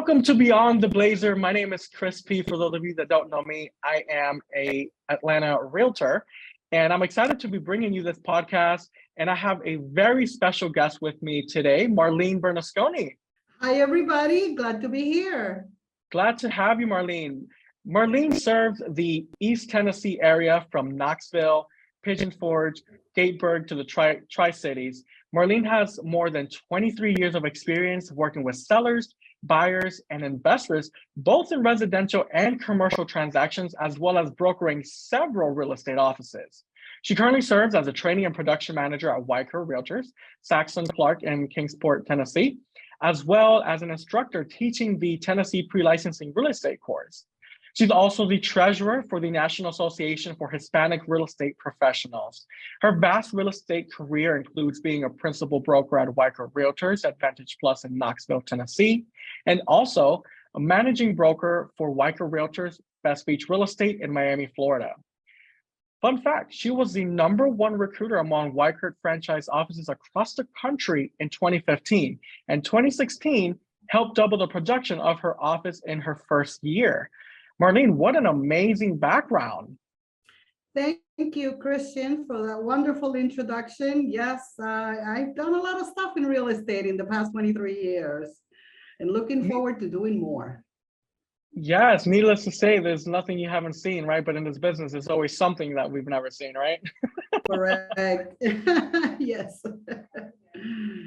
Welcome to Beyond the Blazer. My name is Chris P. For those of you that don't know me, I am a Atlanta realtor, and I'm excited to be bringing you this podcast. And I have a very special guest with me today, Marlene Bernasconi. Hi, everybody. Glad to be here. Glad to have you, Marlene. Marlene serves the East Tennessee area from Knoxville, Pigeon Forge, Gatesburg to the Tri-Cities. Marlene has more than 23 years of experience working with sellers, buyers, and investors, both in residential and commercial transactions, as well as brokering several real estate offices. She currently serves as a training and production manager at Weicker Realtors, Saxon Clark in Kingsport, Tennessee, as well as an instructor teaching the Tennessee Pre-Licensing Real Estate course. She's also the treasurer for the National Association for Hispanic Real Estate Professionals. Her vast real estate career includes being a principal broker at Weicker Realtors at Vantage Plus in Knoxville, Tennessee, and also a managing broker for Weicker Realtors, Best Beach Real Estate in Miami, Florida. Fun fact, she was the #1 recruiter among Weicker franchise offices across the country in 2015, and 2016 helped double the production of her office in her first year. Marlene, what an amazing background. Thank you, Christian, for that wonderful introduction. Yes, I've done a lot of stuff in real estate in the past 23 years and looking forward to doing more. Yes, needless to say, there's nothing you haven't seen, right? But in this business, there's always something that we've never seen, right? Correct. Yes.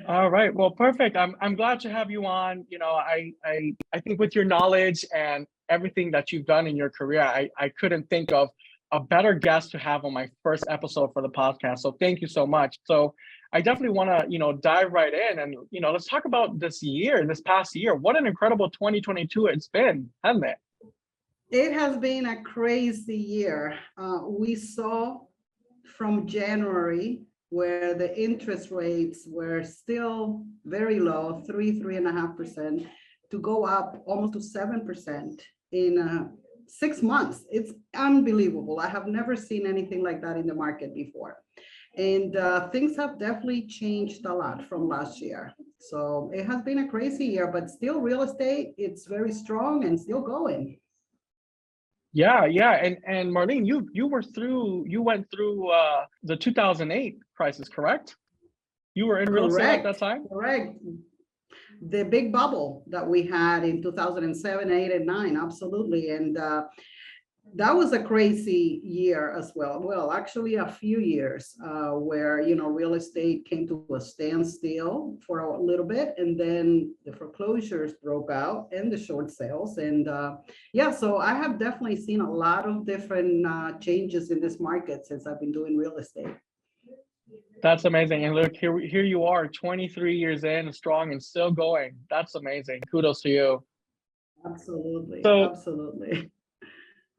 All right. Well, perfect. I'm glad to have you on. You know, I think with your knowledge and everything that you've done in your career, I couldn't think of a better guest to have on my first episode for the podcast. So thank you so much. So I definitely want to, dive right in and, let's talk about this past year. What an incredible 2022 it's been, hasn't it? It has been a crazy year. We saw from January where the interest rates were still very low, 3.5%, to go up almost to 7% in 6 months. It's unbelievable. I have never seen anything like that in the market before. And things have definitely changed a lot from last year. So it has been a crazy year, but still real estate, it's very strong and still going. Yeah. And Marlene, you went through the 2008 crisis, correct? You were in real estate at that time? Correct. The big bubble that we had in 2007, 8, and 9, absolutely. And that was a crazy year as well. Well, actually a few years where, real estate came to a standstill for a little bit, and then the foreclosures broke out and the short sales. And so I have definitely seen a lot of different changes in this market since I've been doing real estate. That's amazing. And look, here you are, 23 years in, strong and still going. That's amazing. Kudos to you. Absolutely. So, absolutely.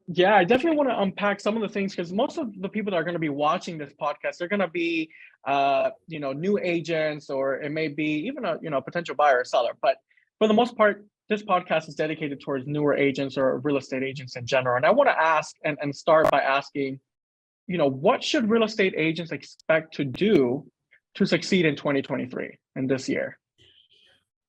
Yeah, I definitely want to unpack some of the things because most of the people that are going to be watching this podcast, they're going to be, new agents, or it may be even a, potential buyer or seller. But for the most part, this podcast is dedicated towards newer agents or real estate agents in general. And I want to ask and start by asking, what should real estate agents expect to do to succeed in 2023 and this year?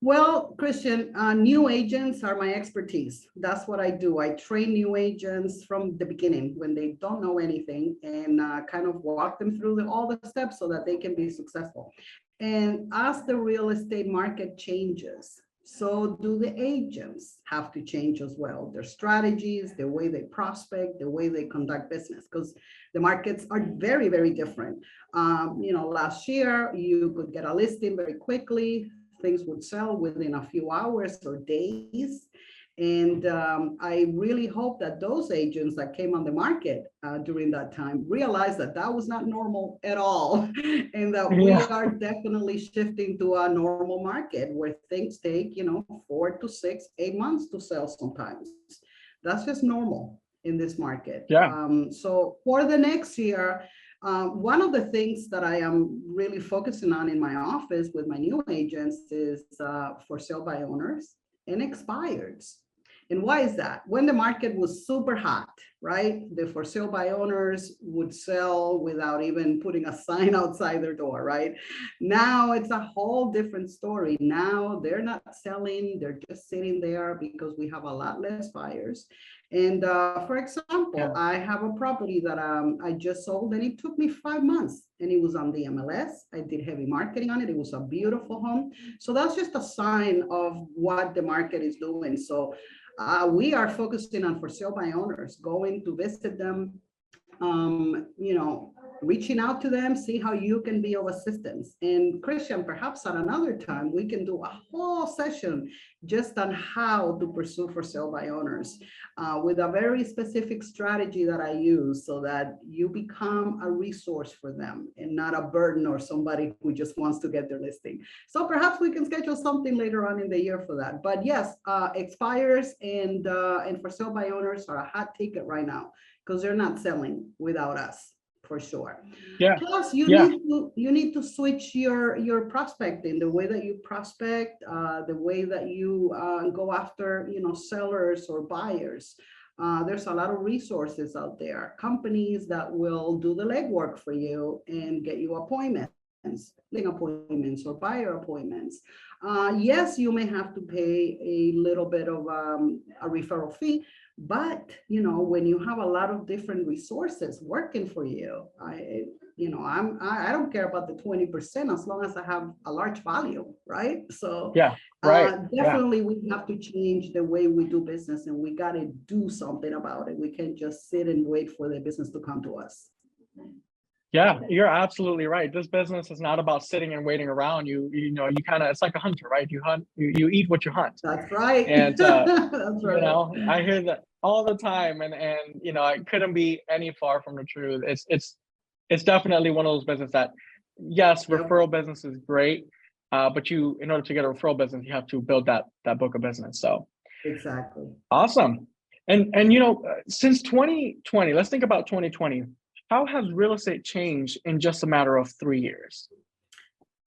Well, Christian, new agents are my expertise. That's what I do. I train new agents from the beginning when they don't know anything and kind of walk them through all the steps so that they can be successful. And as the real estate market changes, so do the agents have to change as well. Their strategies, the way they prospect, the way they conduct business, because the markets are very, very different. Last year, you could get a listing very quickly. Things would sell within a few hours or days. And I really hope that those agents that came on the market during that time realized that that was not normal at all. And that we are definitely shifting to a normal market where things take, 4 to 6, 8 months to sell sometimes. That's just normal in this market. So for the next year, one of the things that I am really focusing on in my office with my new agents is for sale by owners and expireds. And why is that? When the market was super hot right? The for sale by owners would sell without even putting a sign outside their door, right? Now it's a whole different story. Now they're not selling, they're just sitting there because we have a lot less buyers. And for example, Yeah. I have a property that I just sold and it took me 5 months and it was on the MLS. I did heavy marketing on it. It was a beautiful home. So that's just a sign of what the market is doing. So we are focusing on for sale by owners, going to visit them, you know, reaching out to them, see how you can be of assistance. And Christian, perhaps at another time, we can do a whole session just on how to pursue for sale by owners with a very specific strategy that I use so that you become a resource for them and not a burden or somebody who just wants to get their listing. So perhaps we can schedule something later on in the year for that. But yes, expires and for sale by owners are a hot ticket right now because they're not selling without us, for sure. Yeah. Plus, Yeah. you need to switch your prospecting, the way that you prospect, the way that you go after, you know, sellers or buyers. There's a lot of resources out there, companies that will do the legwork for you and get you appointments, appointments or buyer appointments. Yes, you may have to pay a little bit of a referral fee, but you know, when you have a lot of different resources working for you, I don't care about the 20% as long as I have a large volume, right? So Yeah. Right. Yeah. definitely we have to change the way we do business and we got to do something about it. We can't just sit and wait for the business to come to us. Yeah, you're absolutely right. This business is not about sitting and waiting around. You know, you kind of, it's like a hunter, right? You hunt, you eat what you hunt. That's right. And That's you right. know, I hear that all the time, and you know, I couldn't be any far from the truth. It's definitely one of those businesses that, yes, Yep. referral business is great, but you, in order to get a referral business, you have to build that book of business. So Exactly. awesome. And you know, since 2020, let's think about 2020. How has real estate changed in just a matter of 3 years?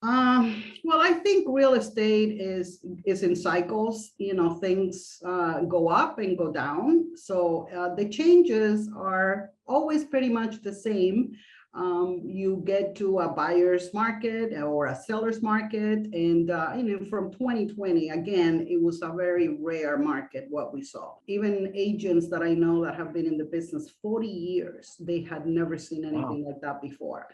Well, I think real estate is in cycles. You know, things go up and go down. So the changes are always pretty much the same. You get to a buyer's market or a seller's market, and you know, from 2020, again, it was a very rare market what we saw. Even agents that I know that have been in the business 40 years, they had never seen anything like that before.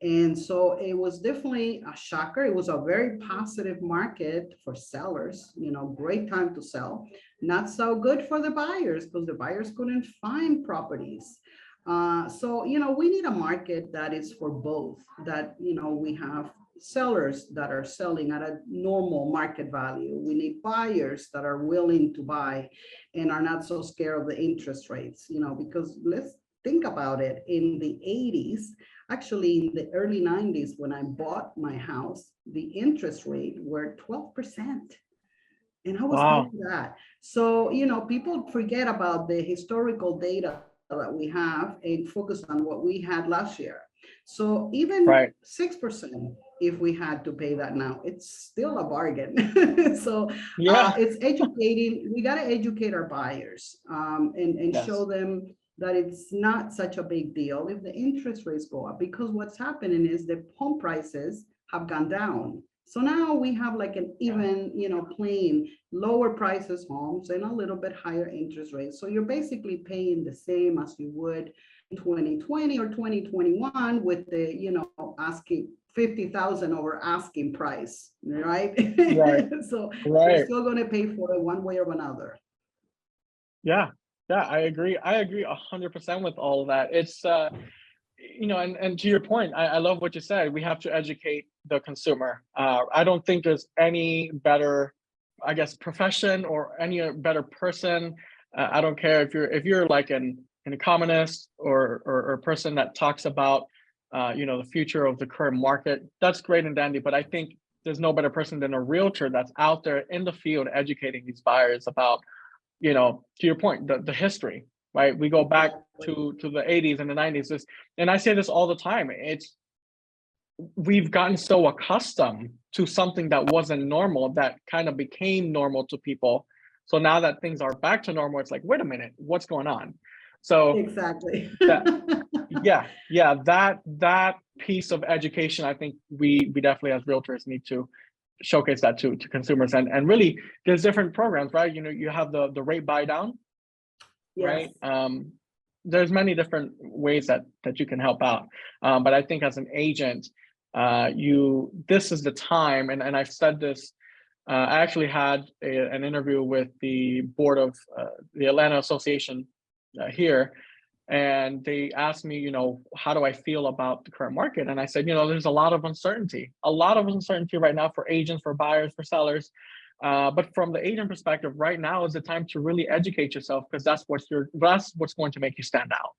And so it was definitely a shocker. It was a very positive market for sellers, you know, great time to sell. Not so good for the buyers because the buyers couldn't find properties. So, you know, we need a market that is for both, that, you know, we have sellers that are selling at a normal market value. We need buyers that are willing to buy and are not so scared of the interest rates, you know, because let's think about it. In the 80s, actually in the early 90s, when I bought my house, the interest rate were 12%. And I was paying that. So, you know, people forget about the historical data that we have and focus on what we had last year. So even 6%, if we had to pay that now, it's still a bargain. So Yeah. it's educating. We got to educate our buyers and Yes. show them that it's not such a big deal if the interest rates go up, because what's happening is the home prices have gone down. So now we have like an even, you know, plain lower prices homes and a little bit higher interest rates. So you're basically paying the same as you would in 2020 or 2021 with the, you know, asking 50,000 over asking price, right? Right. So Right. you're still going to pay for it one way or another. Yeah. Yeah, I agree. I agree 100% with all of that. It's you know, and to your point, I love what you said. We have to educate the consumer. I don't think there's any better, I guess, profession or any better person. I don't care if you're like an economist or a person that talks about you know, the future of the current market. That's great and dandy, but I think there's no better person than a realtor that's out there in the field educating these buyers about, you know, to your point, the history, right? We go back to the 80s and the 90s. And I say this all the time. We've gotten so accustomed to something that wasn't normal that kind of became normal to people. So now that things are back to normal, it's like, wait a minute, what's going on? So Exactly. that, yeah, that piece of education, I think we definitely as realtors need to showcase that to consumers, and really there's different programs, right? You know, you have the rate buy down, Yes. right? There's many different ways that you can help out, but I think as an agent, this is the time, and I've said this. I actually had an interview with the board of the Atlanta Association here, and they asked me, how do I feel about the current market? And I said, there's a lot of uncertainty, right now for agents, for buyers, for sellers. But from the agent perspective, right now is the time to really educate yourself, because that's what's going to make you stand out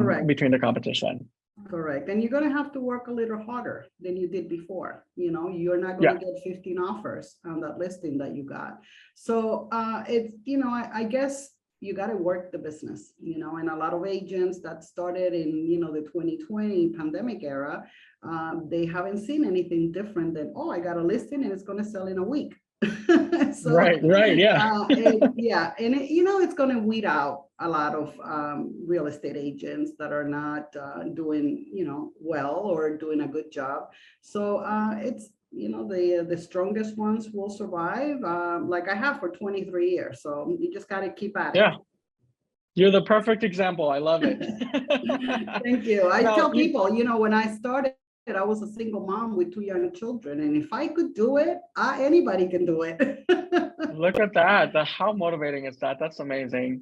Correct. between the competition. Correct. And you're going to have to work a little harder than you did before. You're not going Yeah, to get 15 offers on that listing that you got. So it's, I guess you got to work the business, and a lot of agents that started in, the 2020 pandemic era, they haven't seen anything different than, oh, I got a listing and it's going to sell in a week. So right, yeah. yeah, and it's going to weed out a lot of real estate agents that are not doing well or doing a good job. So it's the strongest ones will survive, like I have for 23 years. So you just got to keep at it. Yeah, you're the perfect example. I love it. Thank you. I Now, tell people, when I started, I was a single mom with 2 young children, and if I could do it, anybody can do it. look at that. How motivating is that? That's amazing.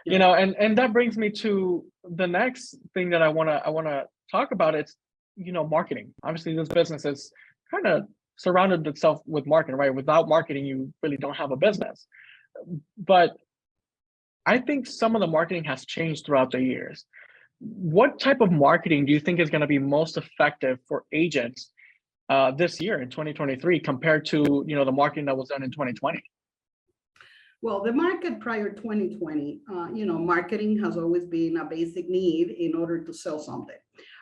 Yeah. And that brings me to the next thing that I wanna talk about. It's marketing. Obviously, this business is kind of surrounded itself with marketing, right? Without marketing, you really don't have a business. But I think some of the marketing has changed throughout the years. What type of marketing do you think is going to be most effective for agents this year in 2023 compared to the marketing that was done in 2020? Well, the market prior 2020, marketing has always been a basic need in order to sell something.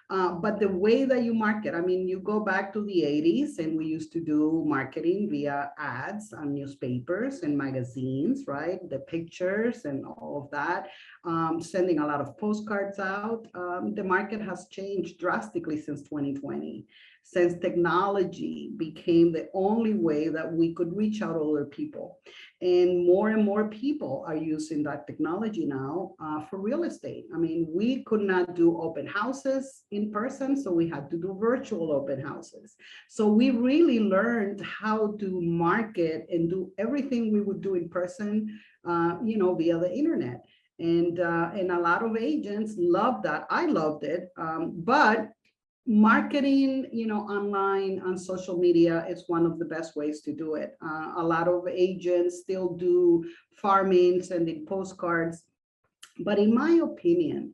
But the way that you market, I mean, you go back to the 80s and we used to do marketing via ads on newspapers and magazines, right? The pictures and all of that, sending a lot of postcards out. The market has changed drastically since 2020, since technology became the only way that we could reach out to other people. And more people are using that technology now for real estate. I mean, we could not do open houses in person, so we had to do virtual open houses. So we really learned how to market and do everything we would do in person, via the internet. And a lot of agents loved that. I loved it, but marketing, online on social media is one of the best ways to do it. A lot of agents still do farming, sending postcards, but in my opinion,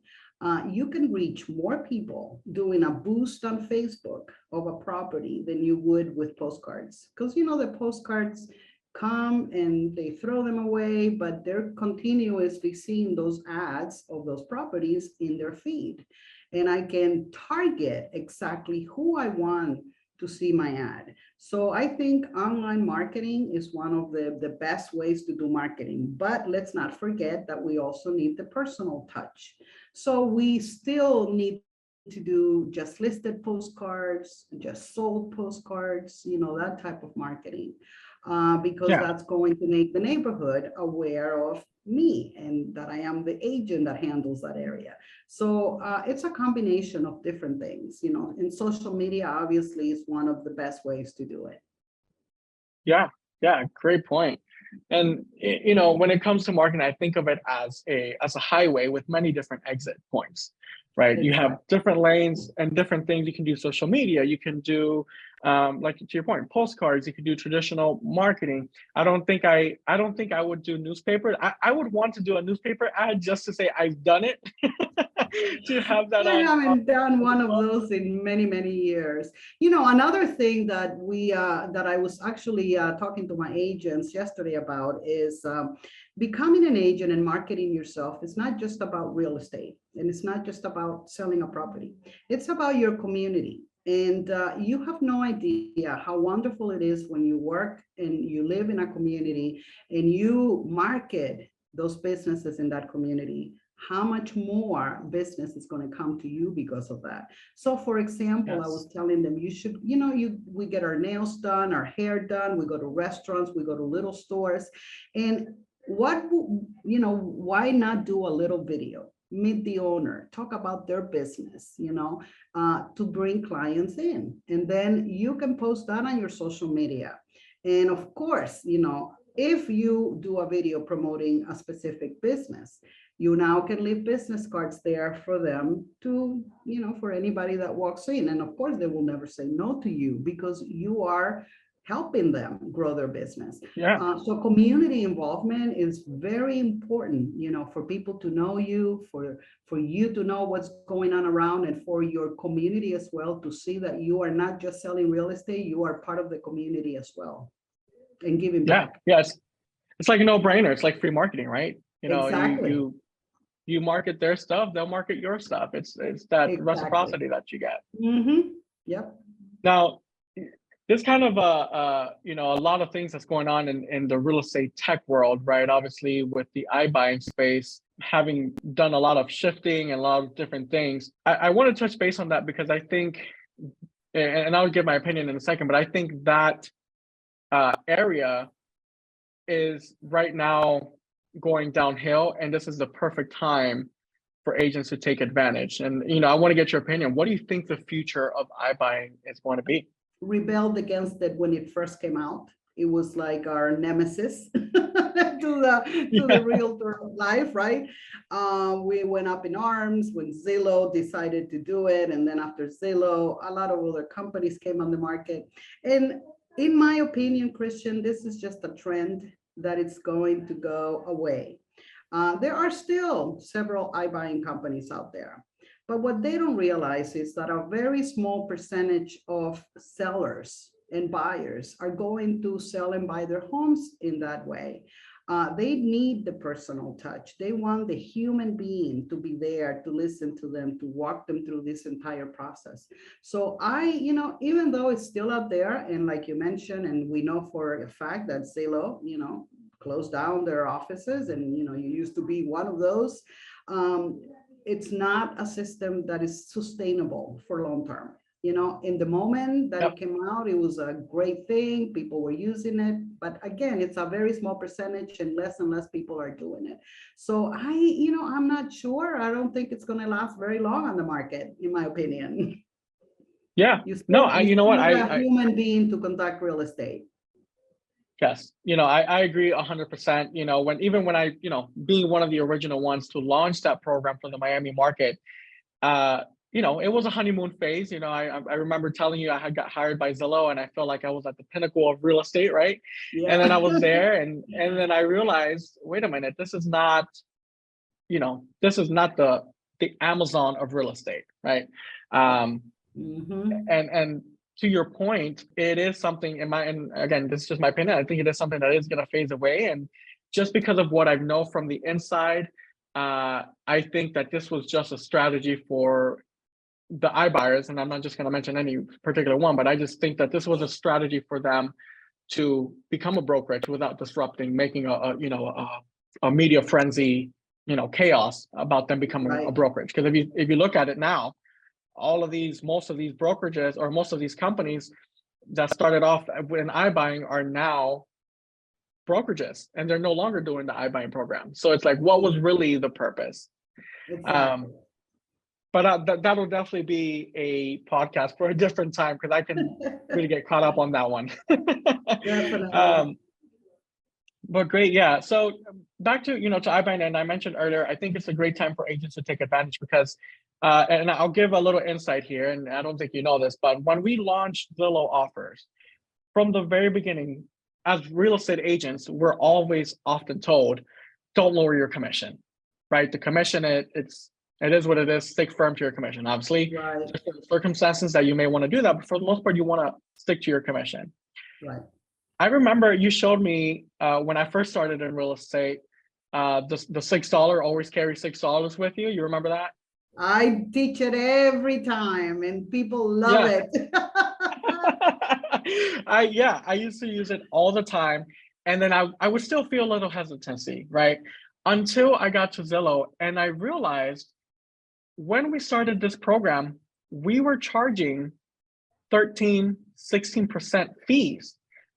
you can reach more people doing a boost on Facebook of a property than you would with postcards, because the postcards come and they throw them away, but they're continuously seeing those ads of those properties in their feed. And I can target exactly who I want to see my ad. So I think online marketing is one of the best ways to do marketing, but let's not forget that we also need the personal touch. So we still need to do just listed postcards, just sold postcards, that type of marketing. Because Yeah. that's going to make the neighborhood aware of me and that I am the agent that handles that area. So it's a combination of different things, and social media obviously is one of the best ways to do it. Yeah, great point. And when it comes to marketing, I think of it as a highway with many different exit points, right? You have Exactly. different lanes and different things. You can do social media. You can do, like to your point, postcards. You can do traditional marketing. I don't think I would do newspaper. I would want to do a newspaper ad just to say I've done it, to have that I on. haven't done one of those in many, many years. Another thing that that I was actually talking to my agents yesterday about is becoming an agent and marketing yourself. It's not just about real estate, and it's not just about selling a property. It's about your community. And you have no idea how wonderful it is when you work and you live in a community and you market those businesses in that community, how much more business is going to come to you because of that. So for example, I was Yes. telling them, you should, we get our nails done, our hair done, we go to restaurants, we go to little stores. And why not do a little video? Meet the owner, talk about their business, to bring clients in. And then you can post that on your social media. And of course, if you do a video promoting a specific business, you now can leave business cards there for them to, for anybody that walks in. And of course, they will never say no to you because you are helping them grow their business. Yeah. So community involvement is very important, for people to know you, for you to know what's going on around, and for your community as well to see that you are not just selling real estate, you are part of the community as well and giving Yeah. back. Yeah. It's like a no-brainer. It's like free marketing, right? Exactly. You market their stuff, they'll market your stuff. It's that Exactly. reciprocity that you get. Yep. Now, there's kind of a lot of things that's going on in the real estate tech world, right? Obviously, with the iBuying space having done a lot of shifting and a lot of different things. I want to touch base on that because I think, and I'll give my opinion in a second, but I think that area is right now going downhill, and this is the perfect time for agents to take advantage. And I want to get your opinion. What do you think the future of iBuying is going to be? Rebelled against it when it first came out. It was like our nemesis to the realtor life, right? We went up in arms when Zillow decided to do it, and then after Zillow, a lot of other companies came on the market. And in my opinion, Christian, this is just a trend that it's going to go away. There are still several iBuying companies out there. But what they don't realize is that a very small percentage of sellers and buyers are going to sell and buy their homes in that way. They need the personal touch. They want the human being to be there to listen to them, to walk them through this entire process. So even though it's still out there, and like you mentioned, and we know for a fact that Zillow, closed down their offices, and you used to be one of those. It's not a system that is sustainable for long term. In the moment that it came out, it was a great thing. People were using it. But again, it's a very small percentage, and less people are doing it. So I'm not sure. I don't think it's going to last very long on the market, in my opinion. Yeah. You You know what? need a human being to conduct real estate. Yes. I agree 100%. When I, being one of the original ones to launch that program for the Miami market, it was a honeymoon phase. I remember telling you I had got hired by Zillow, and I felt like I was at the pinnacle of real estate, right? Yeah. And then I was there, and then I realized, wait a minute, this is not the Amazon of real estate, right? And to your point, it is something and again, this is just my opinion, I think it is something that is going to phase away. And just because of what I know from the inside, I think that this was just a strategy for the iBuyers, and I'm not just going to mention any particular one, but I just think that this was a strategy for them to become a brokerage without disrupting, making a media frenzy, chaos about them becoming a brokerage. Because if you look at it now, most of these brokerages or most of these companies that started off in iBuying are now brokerages, and they're no longer doing the iBuying program. So it's like, what was really the purpose? Exactly. But that'll definitely be a podcast for a different time, because I can really get caught up on that one. Definitely. But great, yeah. So back to to iBuying, and I mentioned earlier, I think it's a great time for agents to take advantage because, and I'll give a little insight here, and I don't think you know this, but when we launched Zillow Offers, from the very beginning, as real estate agents, we're always often told, don't lower your commission, right? The commission, it is what it is. Stick firm to your commission. Obviously, Right. there's circumstances that you may want to do that, but for the most part, you want to stick to your commission. Right. I remember you showed me when I first started in real estate, the $6, always carry $6 with you. You remember that? I teach it every time, and people love it. I used to use it all the time, and then I would still feel a little hesitancy, right? until I got to Zillow and I realized when we started this program, we were charging 13, 16% fees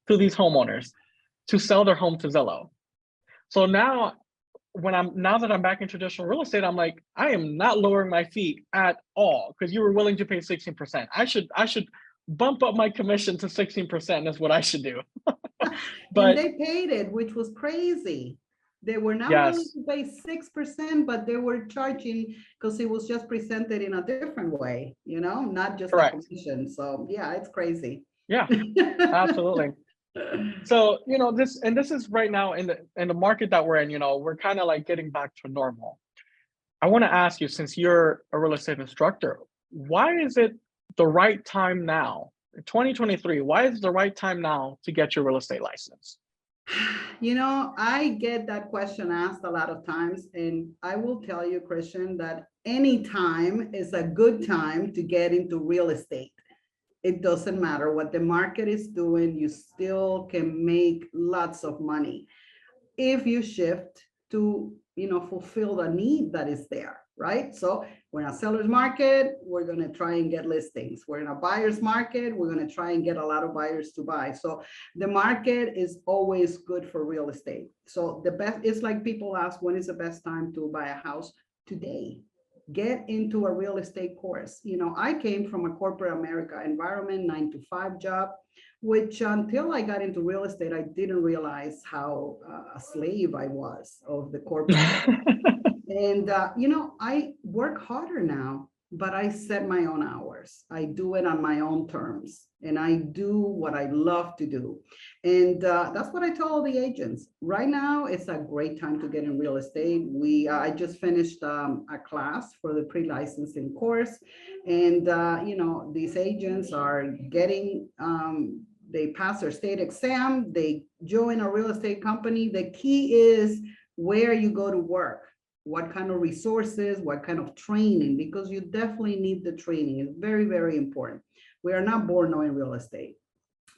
to these homeowners to sell their home to Zillow. So now now that I'm back in traditional real estate, I'm like, I am not lowering my fee at all because you were willing to pay 16%. I should bump up my commission to 16%. That's what I should do. And But they paid it, which was crazy. They were not willing yes, to pay 6%, but they were charging because it was just presented in a different way, not just a correct. commission. So yeah, it's crazy. Yeah, absolutely. So, this is right now in the market that we're in, we're kind of like getting back to normal. I want to ask you, since you're a real estate instructor, why is it the right time now, 2023, why is it the right time now to get your real estate license? I get that question asked a lot of times, and I will tell you, Christian, that any time is a good time to get into real estate. It doesn't matter what the market is doing, you still can make lots of money if you shift to, fulfill the need that is there, right? So we're in a seller's market, we're going to try and get listings. We're in a buyer's market, we're going to try and get a lot of buyers to buy. So the market is always good for real estate. So it's like people ask, when is the best time to buy a house? Today. Get into a real estate course. I came from a corporate America environment, 9-to-5 job, which until I got into real estate, I didn't realize how a slave I was of the corporate. And, I work harder now, but I set my own hours. I do it on my own terms, and I do what I love to do. And that's what I tell all the agents. Right now, it's a great time to get in real estate. I just finished a class for the pre-licensing course. And, these agents are getting, they pass their state exam, they join a real estate company. The key is where you go to work. What kind of resources, what kind of training, because you definitely need the training. It's very, very important. We are not born knowing real estate.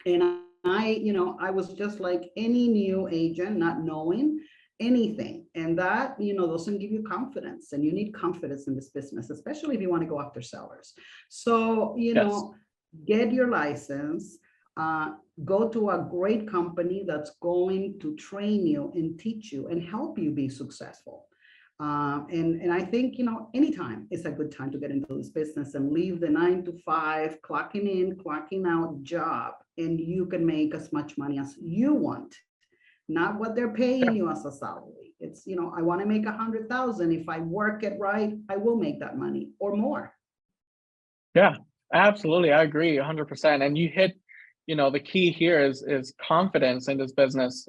And I was just like any new agent, not knowing anything. And that, doesn't give you confidence, and you need confidence in this business, especially if you want to go after sellers. So, Yes. get your license, go to a great company that's going to train you and teach you and help you be successful. And I think, anytime is a good time to get into this business and leave the 9-to-5, clocking in, clocking out job, and you can make as much money as you want, not what they're paying you as a salary. It's, I want to make 100,000. If I work it right, I will make that money or more. Yeah, absolutely. I agree 100%. And you hit, the key here is confidence in this business.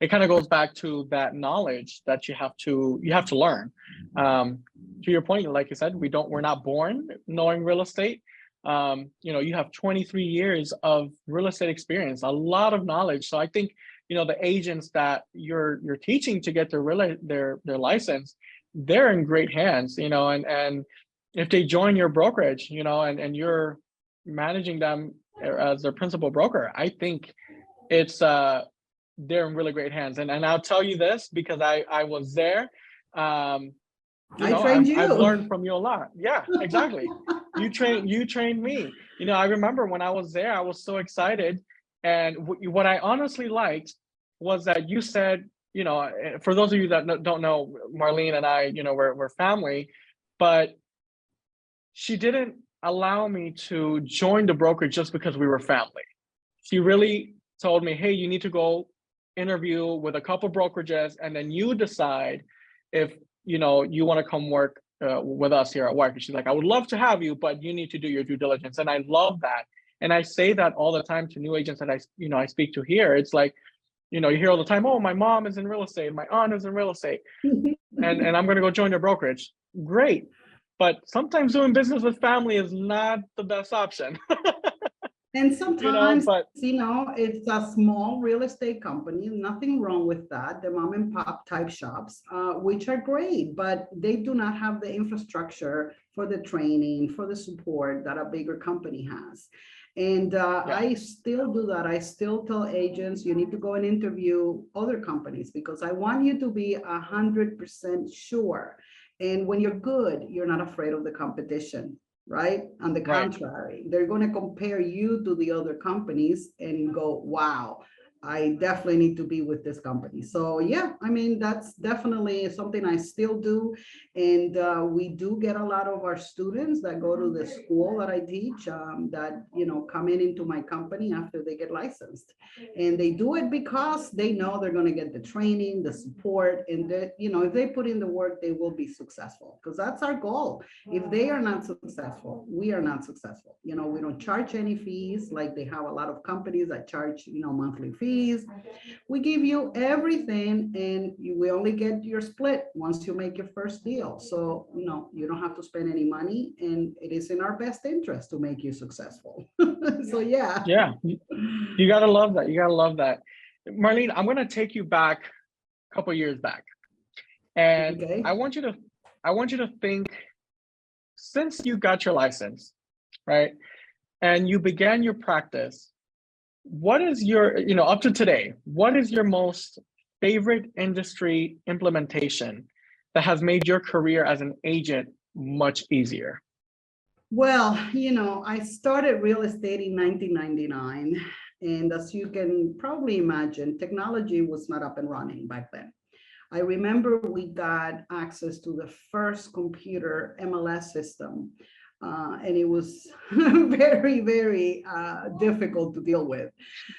It kind of goes back to that knowledge that you have to learn. To your point, like you said, we're not born knowing real estate. You have 23 years of real estate experience, a lot of knowledge. So I think, the agents that you're teaching to get their license, they're in great hands, and if they join your brokerage, and you're managing them as their principal broker, I think it's they're in really great hands. And I'll tell you this because I was there. I trained you. I've learned from you a lot. Yeah, exactly. You trained me. I remember when I was there, I was so excited. And what I honestly liked was that you said, for those of you that don't know, Marlene and I, we're family, but she didn't allow me to join the brokerage just because we were family. She really told me, hey, you need to go interview with a couple brokerages, and then you decide if you want to come work with us here at Wyckoff. And she's like, I would love to have you, but you need to do your due diligence. And I love that. And I say that all the time to new agents that I speak to here. It's like, you hear all the time, oh, my mom is in real estate, my aunt is in real estate, and I'm going to go join their brokerage. Great. But sometimes doing business with family is not the best option. And sometimes, it's a small real estate company, nothing wrong with that. The mom and pop type shops, which are great, but they do not have the infrastructure for the training, for the support that a bigger company has. And Yeah. I still do that. I still tell agents, you need to go and interview other companies because I want you to be 100% sure. And when you're good, you're not afraid of the competition, right? On the Right. contrary, they're going to compare you to the other companies and go, wow, I definitely need to be with this company. So yeah, I mean, that's definitely something I still do. And we do get a lot of our students that go to the school that I teach that, you know, come into my company after they get licensed. And they do it because they know they're going to get the training, the support, and that, you know, if they put in the work, they will be successful because that's our goal. If they are not successful, we are not successful. You know, we don't charge any fees like they have a lot of companies that charge, you know, monthly fees. We give you everything and we only get your split once you make your first deal. So, you know, you don't have to spend any money and it is in our best interest to make you successful. So yeah. Yeah. You gotta love that. You gotta love that. Marlene, I'm gonna take you back a couple years back. And Okay. I want you to think, since you got your license, right? And you began your practice, what is your, up to today, what is your most favorite industry implementation that has made your career as an agent much easier? Well, you know, I started real estate in 1999. And as you can probably imagine, technology was not up and running back then. I remember we got access to the first computer MLS system, and it was very, very difficult to deal with.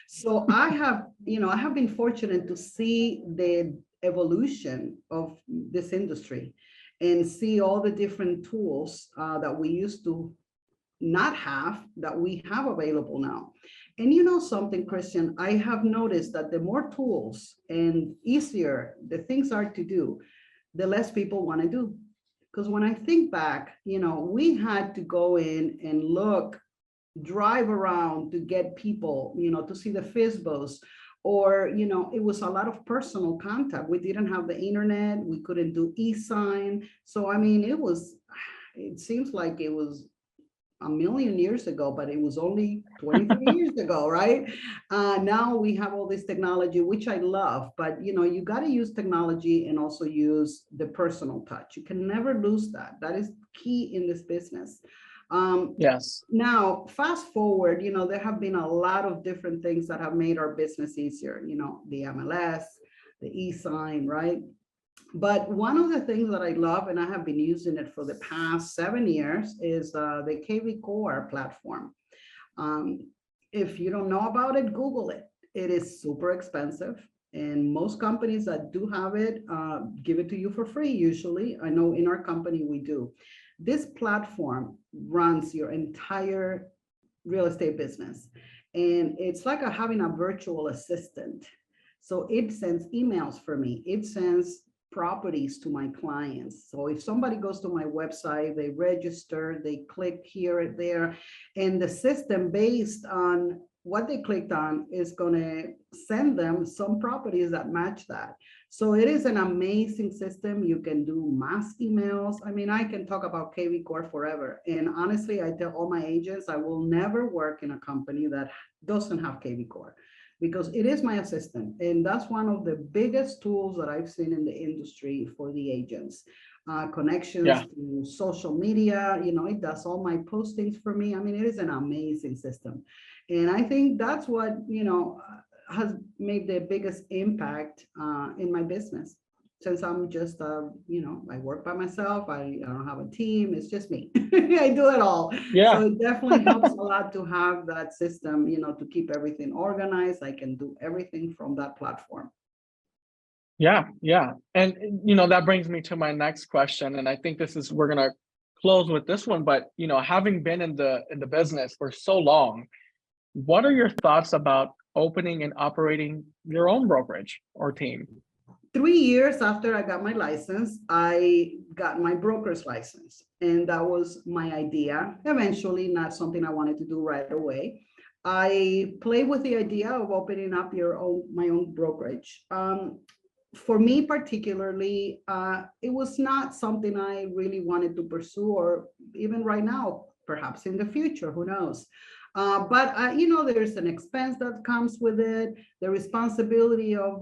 So I have been fortunate to see the evolution of this industry and see all the different tools that we used to not have that we have available now. And you know something, Christian, I have noticed that the more tools and easier the things are to do, the less people want to do. Because when I think back, you know, we had to go in and look, drive around to get people, you know, to see the FISBOs, or, you know, it was a lot of personal contact. We didn't have the internet, we couldn't do e-sign. So, I mean, it seems like it was a million years ago, but it was only 23 years ago, right? Now we have all this technology, which I love, but you know, you got to use technology and also use the personal touch. You can never lose that. That is key in this business. Yes. Now, fast forward, you know, there have been a lot of different things that have made our business easier, you know, the MLS, the e-sign, right? But one of the things that I love, and I have been using it for the past 7 years, is the KV Core platform. If you don't know about it, Google it. It is super expensive. And most companies that do have it give it to you for free, usually. I know in our company we do. This platform runs your entire real estate business. And it's like having a virtual assistant. So it sends emails for me. It sends properties to my clients. So if somebody goes to my website, they register, they click here and there, and the system based on what they clicked on is going to send them some properties that match that. So it is an amazing system. You can do mass emails. I mean, I can talk about KV Core forever. And honestly, I tell all my agents, I will never work in a company that doesn't have KV Core, because it is my assistant. And that's one of the biggest tools that I've seen in the industry for the agents. Connections to social media, you know, it does all my postings for me. I mean, it is an amazing system. And I think that's what, you know, has made the biggest impact in my business. Since I'm just, you know, I work by myself, I don't have a team, it's just me. I do it all. Yeah. So it definitely helps a lot to have that system, you know, to keep everything organized. I can do everything from that platform. Yeah. And that brings me to my next question. And I think we're gonna close with this one, but having been in the business for so long, what are your thoughts about opening and operating your own brokerage or team? 3 years after I got my license, I got my broker's license. And that was my idea. Eventually, not something I wanted to do right away. I played with the idea of opening up my own brokerage. For me particularly, it was not something I really wanted to pursue, or even right now, perhaps in the future, who knows. But you know, there's an expense that comes with it, the responsibility of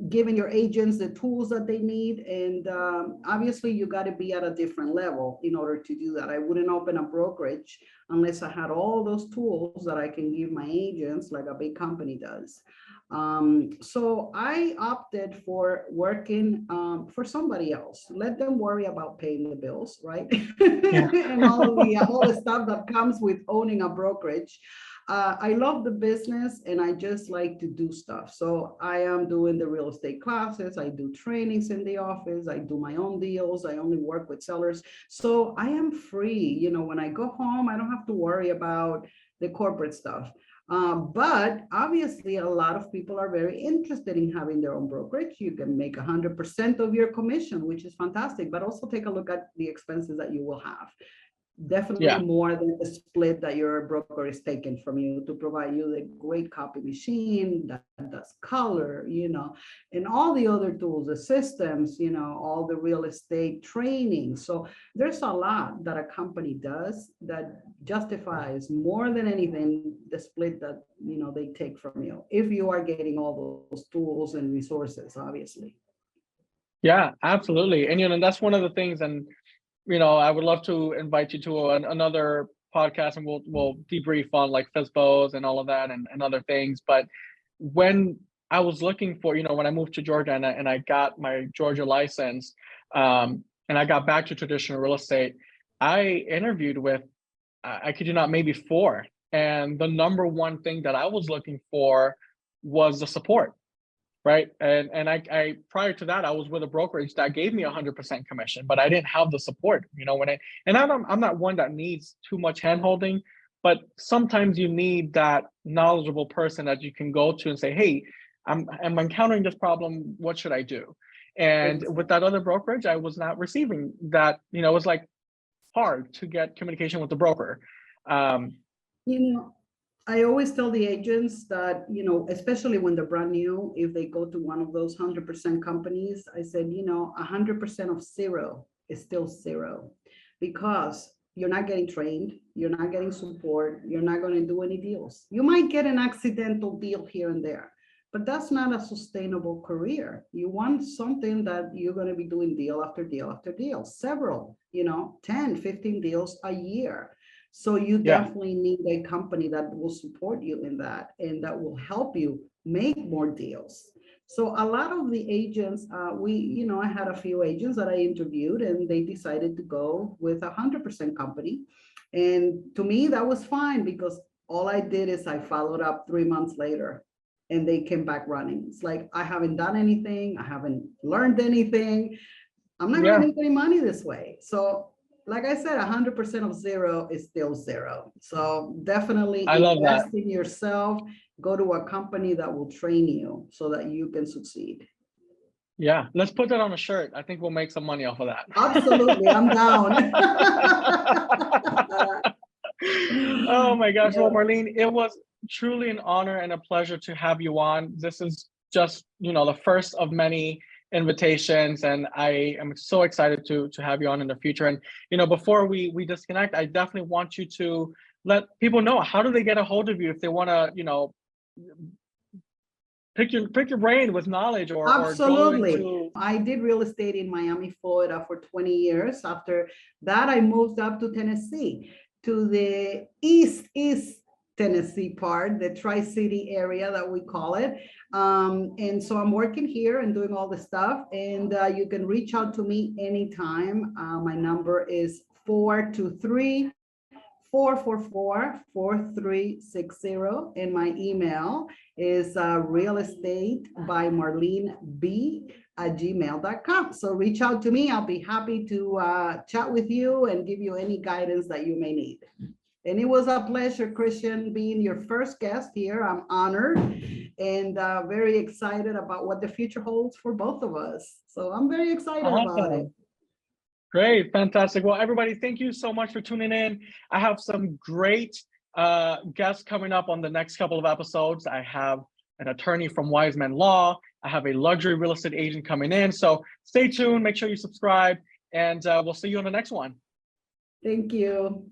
giving your agents the tools that they need. And obviously you got to be at a different level in order to do that. I wouldn't open a brokerage unless I had all those tools that I can give my agents like a big company does. So I opted for working for somebody else. Let them worry about paying the bills, right? Yeah. And all the stuff that comes with owning a brokerage. I love the business and I just like to do stuff. So I am doing the real estate classes. I do trainings in the office. I do my own deals. I only work with sellers. So I am free. You know, when I go home, I don't have to worry about the corporate stuff. But obviously, a lot of people are very interested in having their own brokerage. You can make 100% of your commission, which is fantastic, but also take a look at the expenses that you will have. Definitely Yeah. more than the split that your broker is taking from you to provide you the great copy machine that does color, you know, and all the other tools, the systems, you know, all the real estate training. So there's a lot that a company does that justifies more than anything the split that, you know, they take from you, if you are getting all those tools and resources, obviously. Yeah, absolutely. And, that's one of the things. And, I would love to invite you to another podcast, and we'll debrief on like FISBOs and all of that, and other things. But when I was looking for, when I moved to Georgia and I got my Georgia license, and I got back to traditional real estate, I interviewed with, I kid you not, maybe four. And the number one thing that I was looking for was the support. Right. And I prior to that, I was with a brokerage that gave me 100% commission, but I didn't have the support, I'm not one that needs too much handholding, but sometimes you need that knowledgeable person that you can go to and say, hey, I'm encountering this problem. What should I do? And with that other brokerage, I was not receiving that. It was like hard to get communication with the broker. You know, I always tell the agents that, especially when they're brand new, if they go to one of those 100% companies, I said, 100% of zero is still zero, because you're not getting trained, you're not getting support, you're not going to do any deals. You might get an accidental deal here and there, but that's not a sustainable career. You want something that you're going to be doing deal after deal after deal, several, 10, 15 deals a year. So you definitely need a company that will support you in that and that will help you make more deals. So a lot of the agents, I had a few agents that I interviewed and they decided to go with 100% company. And to me, that was fine, because all I did is I followed up 3 months later and they came back running. It's like, I haven't done anything. I haven't learned anything. I'm not going to make any money this way. So like I said, 100% of zero is still zero. So definitely invest in yourself. Go to a company that will train you so that you can succeed. Yeah, let's put that on a shirt. I think we'll make some money off of that. Absolutely, I'm down. Oh my gosh, well, Marlene, it was truly an honor and a pleasure to have you on. This is just, the first of many invitations, and I am so excited to have you on in the future. And before we disconnect, I definitely want you to let people know, how do they get a hold of you if they want to pick your brain with knowledge or Absolutely. Or go into... I did real estate in Miami, Florida for 20 years. After that, I moved up to Tennessee, to the East Tennessee part, the Tri-City area that we call it. And so I'm working here and doing all the stuff, and you can reach out to me anytime. My number is 423-444-4360, and my email is realestatebymarleneb@gmail.com. So reach out to me. I'll be happy to chat with you and give you any guidance that you may need. And it was a pleasure, Christian, being your first guest here. I'm honored and very excited about what the future holds for both of us. So I'm very excited about it. Great, fantastic. Well, everybody, thank you so much for tuning in. I have some great guests coming up on the next couple of episodes. I have an attorney from Wiseman Law. I have a luxury real estate agent coming in. So stay tuned, make sure you subscribe, and we'll see you on the next one. Thank you.